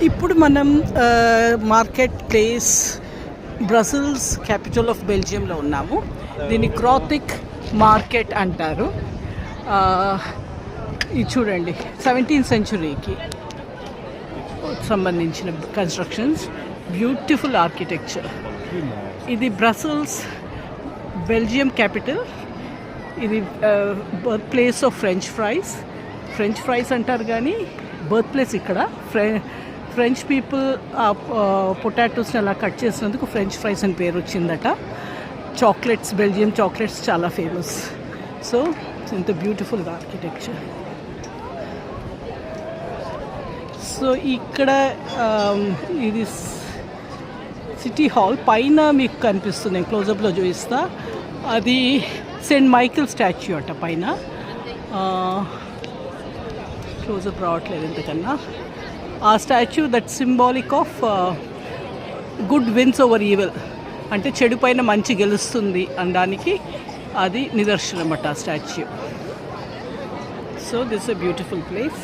ఇప్పుడు మనం market place Brussels capital of బెల్జియంలో ఉన్నాము. దీన్ని క్రాతిక్ మార్కెట్ అంటారు. ఇది చూడండి 17th సెంచురీకి సంబంధించిన కన్స్ట్రక్షన్స్, బ్యూటిఫుల్ ఆర్కిటెక్చర్. ఇది బ్రసెల్స్ బెల్జియం క్యాపిటల్. ఇది birth place of French fries అంటారు, కానీ బర్త్ ప్లేస్ ఇక్కడ. ఫ్రెంచ్ పీపుల్ పొటాటోస్ని అలా కట్ చేసినందుకు ఫ్రెంచ్ ఫ్రైస్ అని పేరు వచ్చిందట. చాక్లెట్స్, బెల్జియం చాక్లెట్స్ చాలా ఫేమస్. సో ఇంత బ్యూటిఫుల్ ఆర్కిటెక్చర్. సో ఇక్కడ ఇది సిటీ హాల్ పైన మీకు కనిపిస్తుంది, నేను క్లోజప్లో చూపిస్తా. అది సెయింట్ మైకిల్ స్టాచ్యూ అట పైన. క్లోజప్ రావట్లేదు ఇంతకన్నా. ఆ statue that symbolic of good wins over evil, అంటే చెడు పైన మంచి గెలుస్తుంది అనడానికి అది నిదర్శనం అట ఆ statue. So this a beautiful place.